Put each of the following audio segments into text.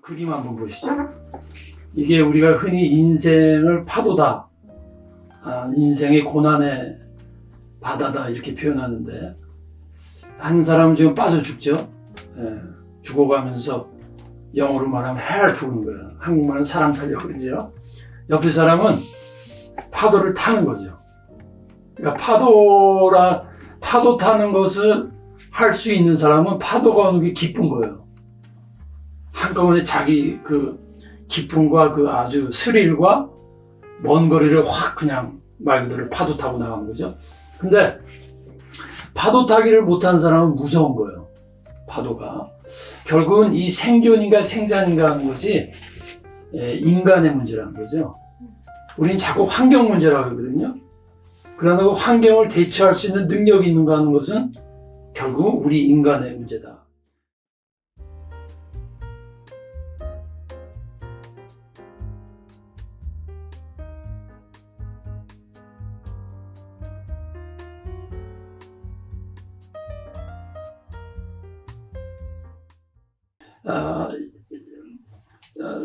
그림 한번 보시죠. 이게 우리가 흔히 인생을 파도다, 인생의 고난의 바다다 이렇게 표현하는데, 한 사람은 지금 빠져 죽죠. 죽어가면서 영어로 말하면 help인 거예요. 한국말은 사람 살려 그러죠. 옆에 사람은 파도를 타는 거죠. 그러니까 파도 타는 것을 할 수 있는 사람은 파도가 오는 게 기쁜 거예요. 한꺼번에 자기 그 기쁨과 그 아주 스릴과 먼 거리를 확 그냥 말 그대로 파도 타고 나가는 거죠. 근데 파도 타기를 못하는 사람은 무서운 거예요. 파도가. 결국은 이 생존인가 생산인가 하는 것이 인간의 문제라는 거죠. 우리는 자꾸 환경 문제라고 하거든요. 그러나 그 환경을 대처할 수 있는 능력이 있는가 하는 것은 결국 우리 인간의 문제다.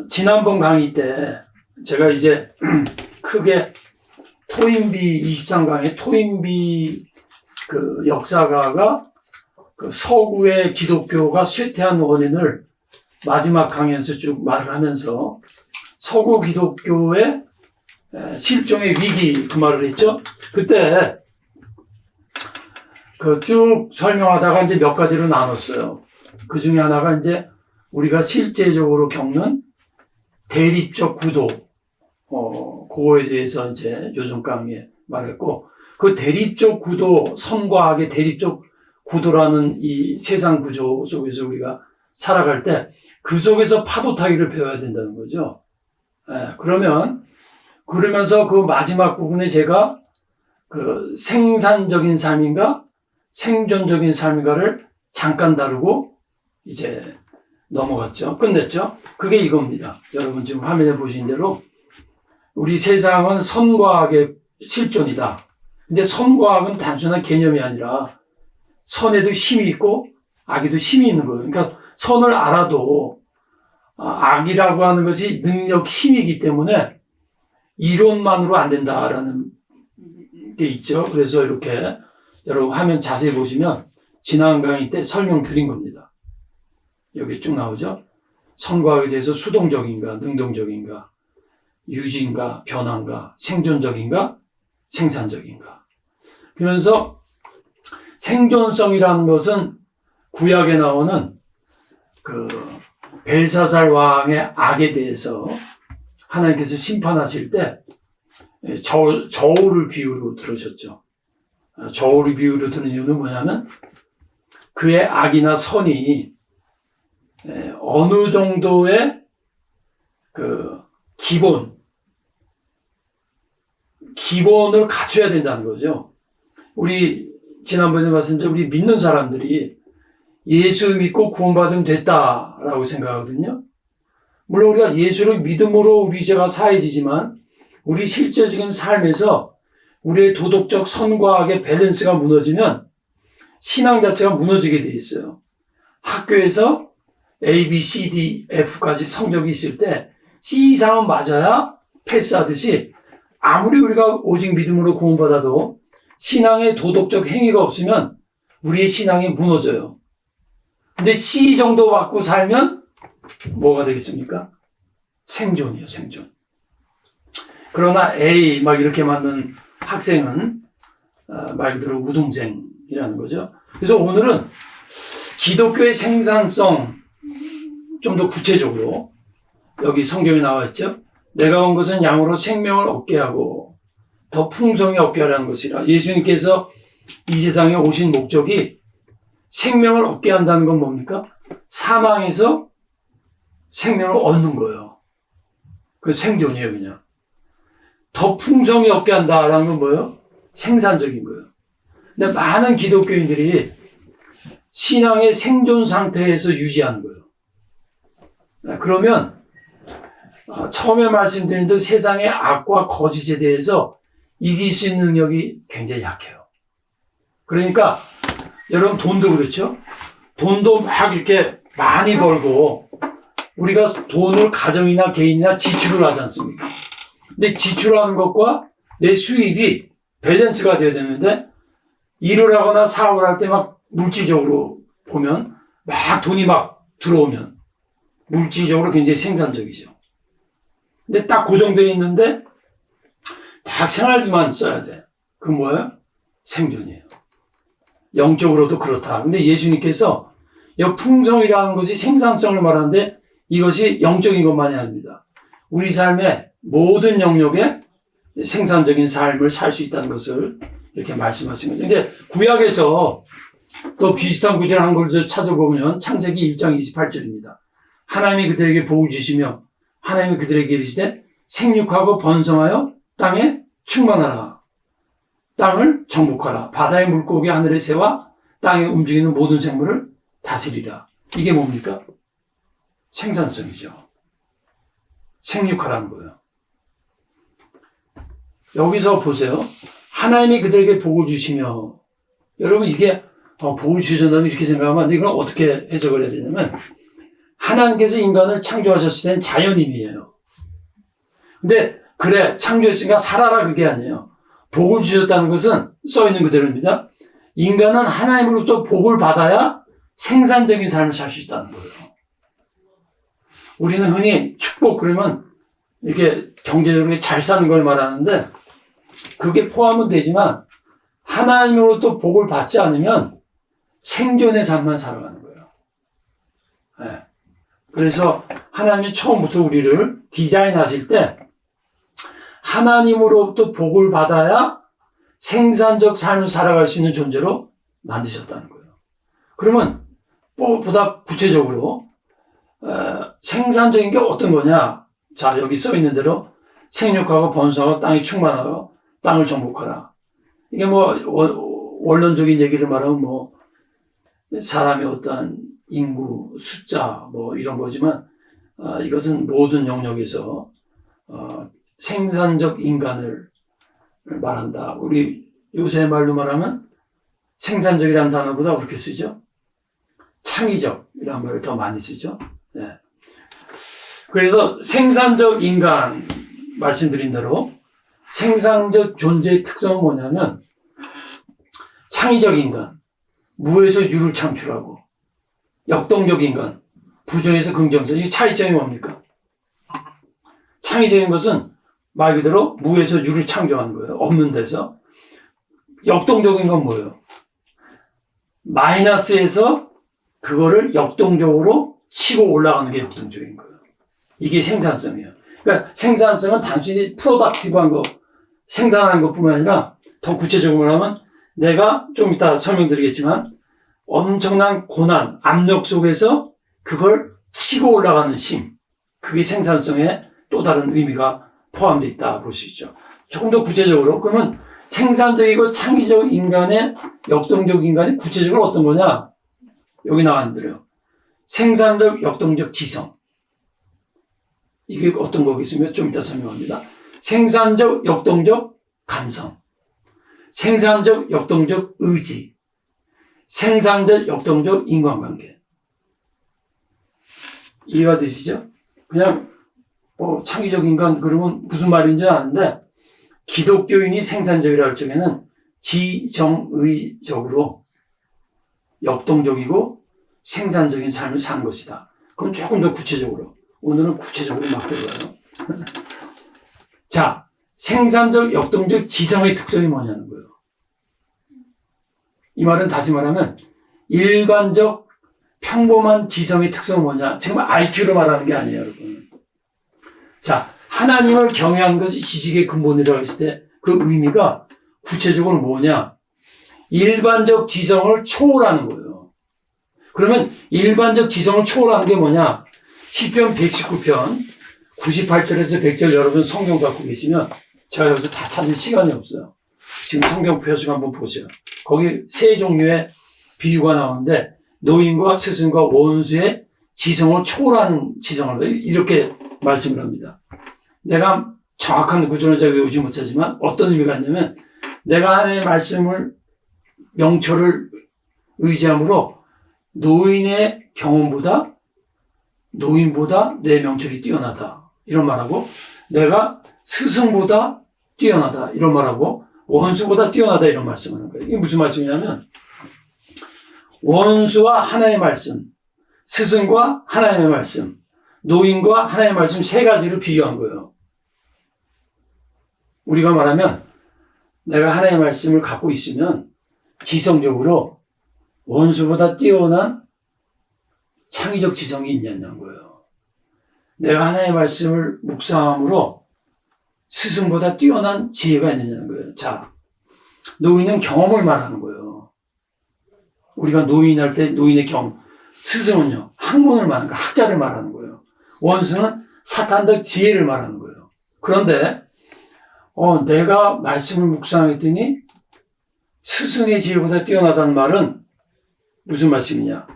지난번 강의 때 제가 이제 크게 토인비 23강의 토인비 그 역사가가 그 서구의 기독교가 쇠퇴한 원인을 마지막 강의에서 쭉 말을 하면서 서구 기독교의 실종의 위기 그 말을 했죠. 그때 그 쭉 설명하다가 이제 몇 가지로 나눴어요. 그 중에 하나가 이제 우리가 실제적으로 겪는 대립적 구도, 그거에 대해서 이제 요즘 강의에 말했고, 그 대립적 구도, 선과 악의 대립적 구도라는 이 세상 구조 속에서 우리가 살아갈 때 그 속에서 파도 타기를 배워야 된다는 거죠. 그러면서 그 마지막 부분에 제가 그 생산적인 삶인가 생존적인 삶인가를 잠깐 다루고 이제 넘어갔죠. 끝냈죠. 그게 이겁니다. 여러분 지금 화면에 보신 대로 우리 세상은 선과 악의 실존이다. 근데 선과 악은 단순한 개념이 아니라 선에도 힘이 있고 악에도 힘이 있는 거예요. 그러니까 선을 알아도 악이라고 하는 것이 능력, 힘이기 때문에 이론만으로 안 된다라는 게 있죠. 그래서 이렇게 여러분 화면 자세히 보시면 지난 강의 때 설명드린 겁니다. 여기 쭉 나오죠. 선과 악에 대해서 수동적인가, 능동적인가, 유지인가, 변화인가, 생존적인가, 생산적인가. 그러면서 생존성이라는 것은 구약에 나오는 그 벨사살 왕의 악에 대해서 하나님께서 심판하실 때 저울을 비유로 들으셨죠. 저울을 비유로 드는 이유는 뭐냐면 그의 악이나 선이 어느 정도의 그 기본을 갖춰야 된다는 거죠. 우리 지난번에 말씀드린 우리 믿는 사람들이 예수 믿고 구원받으면 됐다라고 생각하거든요. 물론 우리가 예수를 믿음으로 우리 죄가 사해지지만 우리 실제적인 삶에서 우리의 도덕적 선과 악의 밸런스가 무너지면 신앙 자체가 무너지게 돼 있어요. 학교에서 A, B, C, D, F까지 성적이 있을 때 C 이상은 맞아야 패스하듯이 아무리 우리가 오직 믿음으로 구원받아도 신앙의 도덕적 행위가 없으면 우리의 신앙이 무너져요. 근데 C 정도 받고 살면 뭐가 되겠습니까? 생존이에요, 생존. 그러나 A 막 이렇게 맞는 학생은 말 그대로 우등생이라는 거죠. 그래서 오늘은 기독교의 생산성 좀 더 구체적으로 여기 성경에 나와 있죠. 내가 온 것은 양으로 생명을 얻게 하고 더 풍성히 얻게 하라는 것이라. 예수님께서 이 세상에 오신 목적이 생명을 얻게 한다는 건 뭡니까? 사망에서 생명을 얻는 거예요. 그 생존이에요, 그냥. 더 풍성히 얻게 한다라는 건 뭐예요? 생산적인 거예요. 근데 많은 기독교인들이 신앙의 생존 상태에서 유지하는 거예요. 그러면 처음에 말씀드린 대로 세상의 악과 거짓에 대해서 이길 수 있는 능력이 굉장히 약해요. 그러니까 여러분 돈도 그렇죠? 돈도 막 이렇게 많이 벌고 우리가 돈을 가정이나 개인이나 지출을 하지 않습니까? 근데 지출하는 것과 내 수입이 밸런스가 돼야 되는데 일을 하거나 사업을 할 때 막 물질적으로 보면 막 돈이 막 들어오면 물질적으로 굉장히 생산적이죠. 근데 딱 고정되어 있는데 다 생활비만 써야 돼. 그건 뭐예요? 생존이에요. 영적으로도 그렇다. 근데 예수님께서 이 풍성이라는 것이 생산성을 말하는데 이것이 영적인 것만이 아닙니다. 우리 삶의 모든 영역에 생산적인 삶을 살 수 있다는 것을 이렇게 말씀하신 거죠. 근데 구약에서 또 비슷한 구절 한 걸 찾아보면 창세기 1장 28절입니다. 하나님이 그들에게 복을 주시며 하나님이 그들에게 이르시되 생육하고 번성하여 땅에 충만하라. 땅을 정복하라. 바다의 물고기 하늘의 새와 땅에 움직이는 모든 생물을 다스리라. 이게 뭡니까? 생산성이죠. 생육하라는 거예요. 여기서 보세요. 하나님이 그들에게 복을 주시며, 여러분 이게 복을 주셨다면 이렇게 생각하면 안 돼. 이건 어떻게 해석을 해야 되냐면 하나님께서 인간을 창조하셨을 땐 자연인이에요. 근데 그래 창조했으니까 살아라 그게 아니에요. 복을 주셨다는 것은 써있는 그대로입니다. 인간은 하나님으로부터 복을 받아야 생산적인 삶을 살 수 있다는 거예요. 우리는 흔히 축복 그러면 이렇게 경제적으로 잘 사는 걸 말하는데 그게 포함은 되지만 하나님으로부터 복을 받지 않으면 생존의 삶만 살아가는 거예요. 네. 그래서 하나님이 처음부터 우리를 디자인하실 때 하나님으로부터 복을 받아야 생산적 삶을 살아갈 수 있는 존재로 만드셨다는 거예요. 그러면 보다 구체적으로 생산적인 게 어떤 거냐? 자, 여기 써 있는 대로 생육하고 번성하고 땅이 충만하고 땅을 정복하라. 이게 뭐 원론적인 얘기를 말하면 뭐 사람의 어떠한 인구, 숫자 뭐 이런 거지만 이것은 모든 영역에서 생산적 인간을 말한다. 우리 요새 말로 말하면 생산적이라는 단어보다 그렇게 쓰죠. 창의적이라는 말을 더 많이 쓰죠. 네. 그래서 생산적 인간 말씀드린 대로 생산적 존재의 특성은 뭐냐면 창의적 인간, 무에서 유를 창출하고 역동적 인간, 부정에서 긍정적. 이 차이점이 뭡니까? 창의적인 것은 말 그대로 무에서 유를 창조하는 거예요. 없는 데서. 역동적인 건 뭐예요? 마이너스에서 그거를 역동적으로 치고 올라가는 게 역동적인 거예요. 이게 생산성이에요. 그러니까 생산성은 단순히 프로덕티브한 거, 생산하는 것뿐만 아니라 더 구체적으로 말하면 내가 좀 이따 설명드리겠지만 엄청난 고난, 압력 속에서 그걸 치고 올라가는 힘. 그게 생산성의 또 다른 의미가 포함되어 있다 볼 수 있죠. 조금 더 구체적으로 그러면 생산적이고 창의적 인간의 역동적 인간이 구체적으로 어떤 거냐? 여기 나왔는데요. 생산적 역동적 지성. 이게 어떤 거겠으면 좀 이따 설명합니다. 생산적 역동적 감성. 생산적 역동적 의지. 생산적 역동적 인간관계. 이해가 되시죠? 그냥 창의적 인간 그러면 무슨 말인지 아는데 기독교인이 생산적이라 할 적에는 지정의적으로 역동적이고 생산적인 삶을 사는 것이다. 그건 조금 더 구체적으로. 오늘은 구체적으로 막 들어가요. 자, 생산적 역동적 지성의 특성이 뭐냐는 거예요. 이 말은 다시 말하면 일반적 평범한 지성의 특성은 뭐냐? 지금 IQ로 말하는 게 아니에요, 여러분. 자, 하나님을 경외하는 것이 지식의 근본이라고 했을 때 그 의미가 구체적으로 뭐냐? 일반적 지성을 초월하는 거예요. 그러면 일반적 지성을 초월하는 게 뭐냐? 시편 119편 98절에서 100절 여러분 성경 갖고 계시면 제가 여기서 다 찾을 시간이 없어요. 지금 성경 표식 한번 보세요. 거기 세 종류의 비유가 나오는데 노인과 스승과 원수의 지성을 초월하는 지성을 이렇게 말씀을 합니다. 내가 정확한 구조는 제가 외우지 못하지만 어떤 의미가 있냐면 내가 하나님의 말씀을 명철을 의지함으로 노인의 경험보다 노인보다 내 명철이 뛰어나다. 이런 말하고, 내가 스승보다 뛰어나다. 이런 말하고, 원수보다 뛰어나다. 이런 말씀을 하는 거예요. 이게 무슨 말씀이냐면, 원수와 하나님의 말씀, 스승과 하나님의 말씀, 노인과 하나님의 말씀 세 가지로 비교한 거예요. 우리가 말하면 내가 하나님의 말씀을 갖고 있으면 지성적으로 원수보다 뛰어난 창의적 지성이 있냐는 거예요. 내가 하나님의 말씀을 묵상함으로 스승보다 뛰어난 지혜가 있느냐는 거예요. 자, 노인은 경험을 말하는 거예요. 우리가 노인할 때 노인의 경험, 스승은요, 학문을 말하는 거예요. 학자를 말하는 거예요. 원수는 사탄적 지혜를 말하는 거예요. 그런데 내가 말씀을 묵상했더니 스승의 지혜보다 뛰어나다는 말은 무슨 말씀이냐?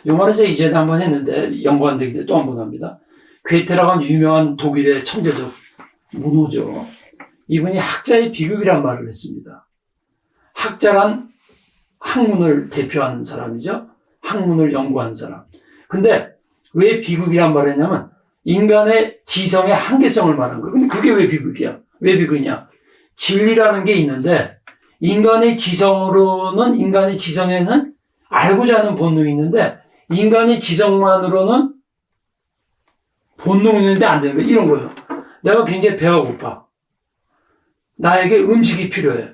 이 말은 제가 이전에 한번 했는데 연구 안 되기 때문에 또 한 번 합니다. 괴테라고 하는 유명한 독일의 천재적 문호죠. 이분이 학자의 비극이란 말을 했습니다. 학자란 학문을 대표하는 사람이죠. 학문을 연구한 사람. 근데 왜 비극이란 말을 했냐면 인간의 지성의 한계성을 말한 거예요. 근데 그게 왜 비극이야? 왜 비극이냐? 진리라는 게 있는데 인간의 지성에는 알고자 하는 본능이 있는데 인간의 지성만으로는 본능이 있는데 안 되는 거예요. 이런 거예요. 내가 굉장히 배가 고파. 나에게 음식이 필요해.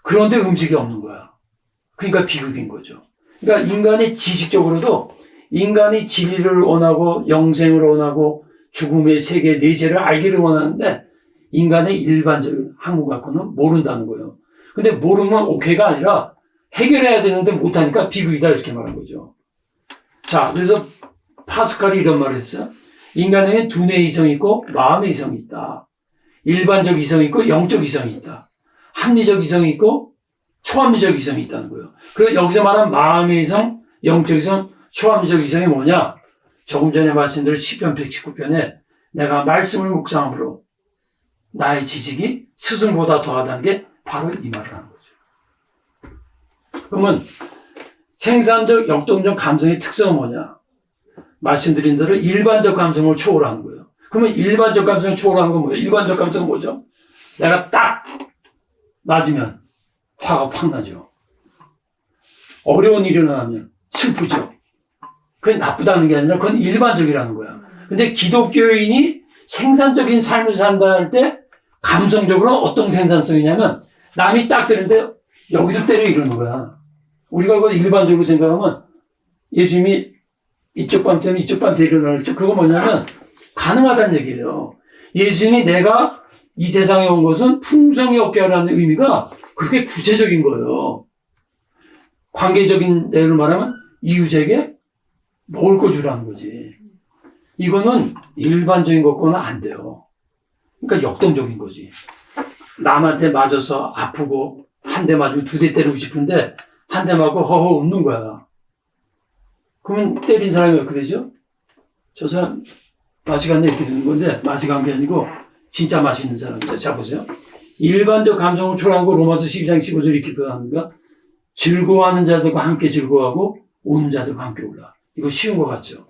그런데 음식이 없는 거야. 그러니까 비극인 거죠. 그러니까 인간이 지식적으로도 인간이 진리를 원하고 영생을 원하고 죽음의 세계 내세를 알기를 원하는데 인간의 일반적인 학문 갖고는 모른다는 거예요. 근데 모르면 오케이가 아니라 해결해야 되는데 못하니까 비극이다 이렇게 말한 거죠. 자, 그래서 파스칼이 이런 말을 했어요. 인간에게 두뇌 이성이 있고 마음의 이성이 있다. 일반적 이성이 있고 영적 이성이 있다. 합리적 이성이 있고 초합리적 이성이 있다는 거예요. 그래서 여기서 말한 마음의 이성, 영적 이성, 초합리적 이성이 뭐냐? 조금 전에 말씀드린 시편 119편에 내가 말씀을 묵상함으로 나의 지식이 스승보다 더하다는 게 바로 이 말을 하는 거죠. 그러면 생산적, 역동적 감성의 특성은 뭐냐? 말씀드린 대로 일반적 감성을 초월하는 거예요. 그러면 일반적 감성을 초월하는 건 뭐예요? 일반적 감성은 뭐죠? 내가 딱 맞으면 화가 팍 나죠. 어려운 일이 일어나면 슬프죠. 그게 나쁘다는 게 아니라 그건 일반적이라는 거야. 근데 기독교인이 생산적인 삶을 산다 할 때 감성적으로 어떤 생산성이냐면 남이 딱 때리는데 여기도 때려 이러는 거야. 우리가 그걸 일반적으로 생각하면 예수님이 이쪽 밤 때문에 이쪽 밤 때리려고 했죠. 그거 뭐냐면 가능하다는 얘기예요. 예수님이 내가 이 세상에 온 것은 풍성이 없게 하라는 의미가 그렇게 구체적인 거예요. 관계적인 내용을 말하면 이웃에게 먹을 거 주라는 거지. 이거는 일반적인 것과는 안 돼요. 그러니까 역동적인 거지. 남한테 맞아서 아프고 한 대 맞으면 두 대 때리고 싶은데 한 대 맞고 허허 웃는 거야. 그러면 때린 사람이 어떻게 되죠? 저 사람 맛이 갔네 이렇게 되는 건데 맛이 간 게 아니고 진짜 맛이 있는 사람이죠. 자 보세요. 일반적 감성을 초월한 거 로마서 12장 15절 이렇게 표현합니다. 즐거워하는 자들과 함께 즐거워하고 우는 자들과 함께 울라. 이거 쉬운 것 같죠?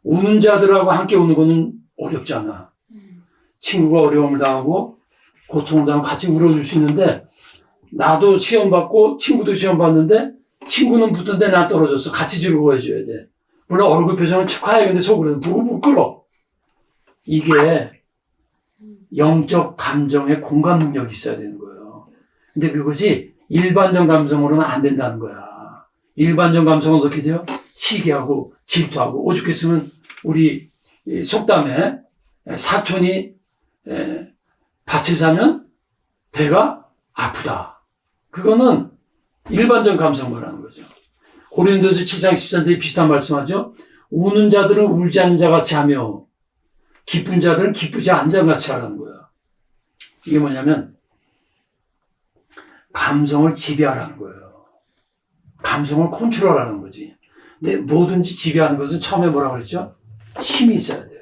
우는 자들하고 함께 우는 거는 어렵지 않아. 친구가 어려움을 당하고 고통을 당하고 같이 울어줄 수 있는데 나도 시험 받고 친구도 시험 봤는데 친구는 붙었는데 난 떨어졌어. 같이 즐거워해줘야 돼. 물론 얼굴 표정은 축하해. 근데 속으로는 부글부글 끓어. 이게 영적 감정의 공감 능력이 있어야 되는 거예요. 근데 그것이 일반적 감성으로는 안 된다는 거야. 일반적 감성은 어떻게 돼요? 시기하고 질투하고 오죽했으면 우리 속담에 사촌이 밭을 사면 배가 아프다. 그거는 일반적 감성 말하는 거죠. 고린도서 7장 13절에 비슷한 말씀하죠. 우는 자들은 울지 않는 자 같이 하며 기쁜 자들은 기쁘지 않는 자 같이 하라는 거야. 이게 뭐냐면 감성을 지배하라는 거예요. 감성을 컨트롤하라는 거지. 근데 뭐든지 지배하는 것은 처음에 뭐라고 그랬죠? 힘이 있어야 돼요.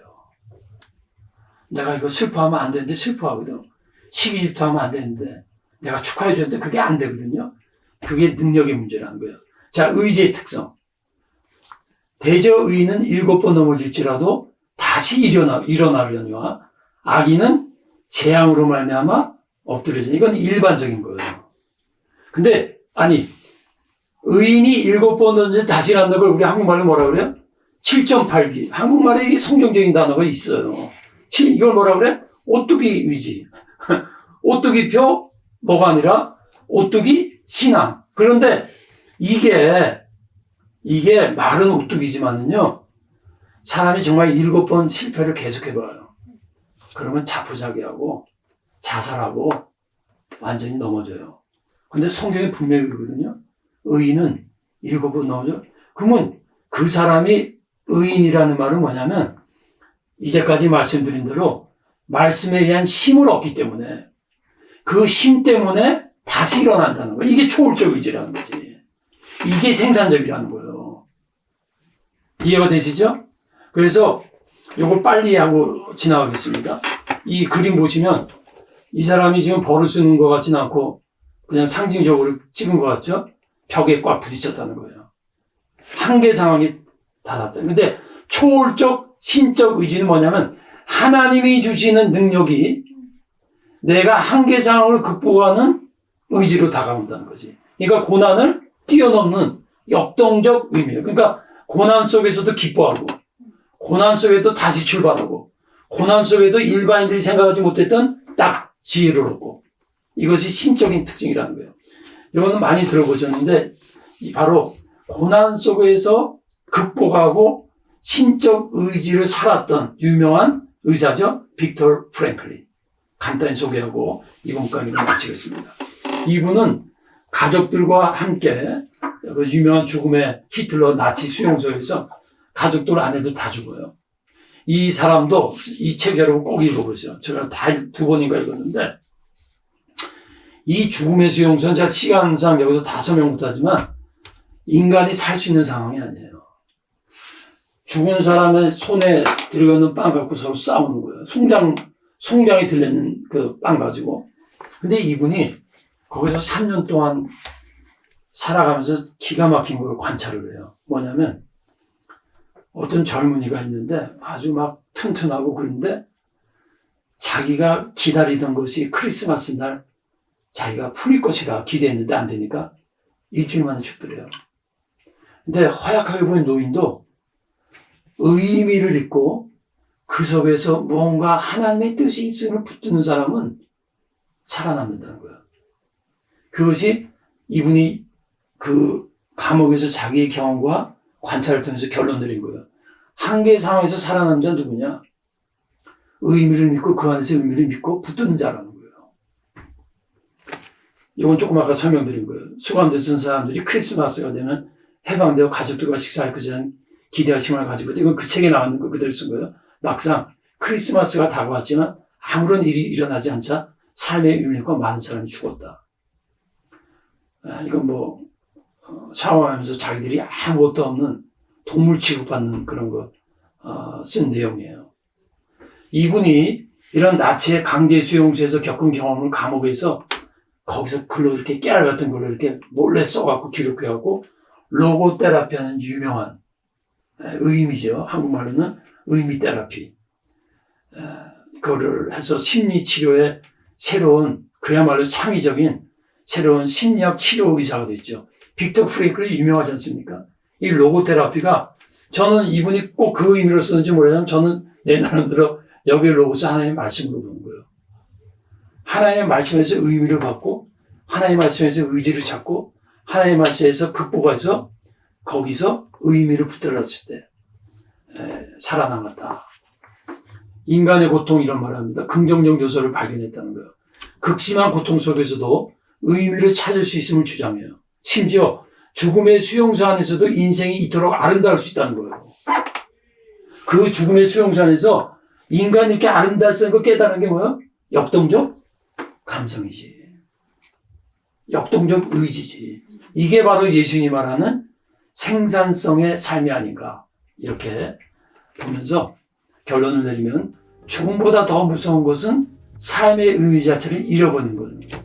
내가 이거 슬퍼하면 안 되는데 슬퍼하거든. 시기 질투하면 안 되는데 내가 축하해 줬는데 그게 안 되거든요. 그게 능력의 문제라는 거예요. 자, 의지의 특성. 대저 의인은 7번 넘어질지라도 다시 일어나려니와 악인은 재앙으로 말미암아 엎드려지니. 이건 일반적인 거예요. 근데 아니, 의인이 7번 넘어질 다시 일어난다는 걸 우리 한국말로 뭐라 그래요? 7.8기. 한국말에 이 성경적인 단어가 있어요. 이걸 뭐라 그래? 오뚜기 의지. 오뚜기표 뭐가 아니라 오뚜기 신앙. 그런데 이게 말은 오뚜기지만은요, 사람이 정말 7번 실패를 계속해봐요. 그러면 자포자기하고 자살하고 완전히 넘어져요. 근데 성경에 분명히 그러거든요. 의인은 7번 넘어져. 그러면 그 사람이 의인이라는 말은 뭐냐면, 이제까지 말씀드린 대로 말씀에 의한 힘을 얻기 때문에 그 힘 때문에 다시 일어난다는 거예요. 이게 초월적 의지라는 거지. 이게 생산적이라는 거예요. 이해가 되시죠? 그래서 요걸 빨리 하고 지나가겠습니다. 이 그림 보시면 이 사람이 지금 벌을 쓰는 것 같지는 않고 그냥 상징적으로 찍은 것 같죠? 벽에 꽉 부딪혔다는 거예요. 한계 상황이 닿았다. 근데 초월적 신적 의지는 뭐냐면 하나님이 주시는 능력이 내가 한계 상황을 극복하는 의지로 다가온다는 거지. 그러니까 고난을 뛰어넘는 역동적 의미예요. 그러니까 고난 속에서도 기뻐하고, 고난 속에도 다시 출발하고, 고난 속에도 일반인들이 생각하지 못했던 딱 지혜를 얻고, 이것이 신적인 특징이라는 거예요. 이거는 많이 들어보셨는데 바로 고난 속에서 극복하고 신적 의지를 살았던 유명한 의사죠. 빅터 프랭클린. 간단히 소개하고 이번 강의를 마치겠습니다. 이분은 가족들과 함께 그 유명한 죽음의 히틀러 나치 수용소에서 가족들 아내들 다 죽어요. 이 사람도 이 책 여러분 꼭 읽어보세요. 제가 다 2번인가 읽었는데 이 죽음의 수용소는 제가 시간상 여기서 다 설명 못하지만 인간이 살 수 있는 상황이 아니에요. 죽은 사람의 손에 들어가는 빵 갖고 서로 싸우는 거예요. 송장이 들리는 그 빵 가지고. 근데 이분이 거기서 3년 동안 살아가면서 기가 막힌 걸 관찰을 해요. 뭐냐면 어떤 젊은이가 있는데 아주 막 튼튼하고 그런데 자기가 기다리던 것이 크리스마스 날 자기가 풀릴 것이라 기대했는데 안 되니까 일주일 만에 죽더래요. 근데 허약하게 보인 노인도 의미를 잊고 그 속에서 뭔가 하나님의 뜻이 있음을 붙드는 사람은 살아남는다는 거예요. 그것이 이분이 그 감옥에서 자기의 경험과 관찰을 통해서 결론 내린 거예요. 한계 상황에서 살아남는 자는 누구냐? 의미를 믿고 그 안에서 의미를 믿고 붙드는 자라는 거예요. 이건 조금 아까 설명드린 거예요. 수감돼 쓴 사람들이 크리스마스가 되면 해방되어 가족들과 식사할 것이라는 기대와 희망을 가지고 이건 그 책에 나왔는 거 그대로 쓴 거예요. 막상 크리스마스가 다가왔지만 아무런 일이 일어나지 않자 삶의 의미과 많은 사람이 죽었다. 이건 샤워하면서 자기들이 아무것도 없는 동물 취급받는 그런 거 쓴 내용이에요. 이분이 이런 나치의 강제 수용소에서 겪은 경험을 감옥에서 거기서 글로 이렇게 깨알 같은 걸로 이렇게 몰래 써갖고 기록해갖고 로고 테라피하는 유명한 의미죠. 한국말로는 의미 테라피. 그거를 해서 심리 치료의 새로운 그야말로 창의적인 새로운 심리학 치료 의사가 됐죠. 빅터 프랭클이 유명하지 않습니까? 이 로고 테라피가 저는 이분이 꼭 그 의미로 쓰는지 모르지만 저는 내 나름대로 여기에 로고스 하나님의 말씀으로 보는 거예요. 하나님의 말씀에서 의미를 받고 하나님의 말씀에서 의지를 찾고 하나님의 말씀에서 극복해서 거기서 의미를 붙들었을 때 살아남았다. 인간의 고통 이런 말을 합니다. 긍정적 요소를 발견했다는 거예요. 극심한 고통 속에서도 의미를 찾을 수 있음을 주장해요. 심지어 죽음의 수용소 안에서도 인생이 이토록 아름다울 수 있다는 거예요. 그 죽음의 수용소 안에서 인간이 이렇게 아름다운 걸 깨달은 게 뭐예요? 역동적 감성이지. 역동적 의지지. 이게 바로 예수님이 말하는 생산성의 삶이 아닌가. 이렇게 보면서 결론을 내리면 죽음보다 더 무서운 것은 삶의 의미 자체를 잃어버리는 거거든요.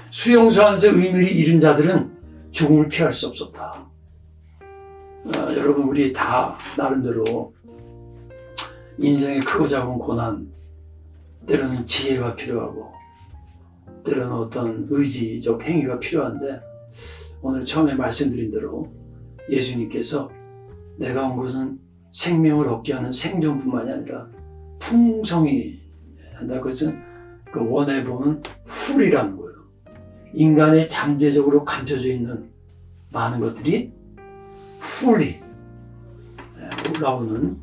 수용소 안에서 의미를 잃은 자들은 죽음을 피할 수 없었다. 여러분 우리 다 나름대로 인생의 크고 작은 고난, 때로는 지혜가 필요하고 때로는 어떤 의지적 행위가 필요한데 오늘 처음에 말씀드린 대로 예수님께서 내가 온 것은 생명을 얻게 하는 생존뿐만이 아니라 풍성히 한다. 그것은 그 원에 보면 풀이라는 거예요. 인간의 잠재적으로 감춰져 있는 많은 것들이 풀이 올라오는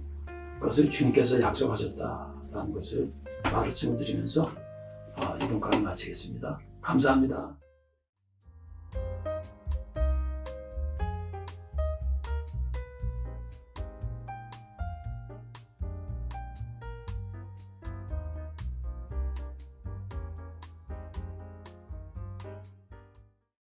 것을 주님께서 약속하셨다라는 것을 말씀을 드리면서 이번 강의 마치겠습니다. 감사합니다.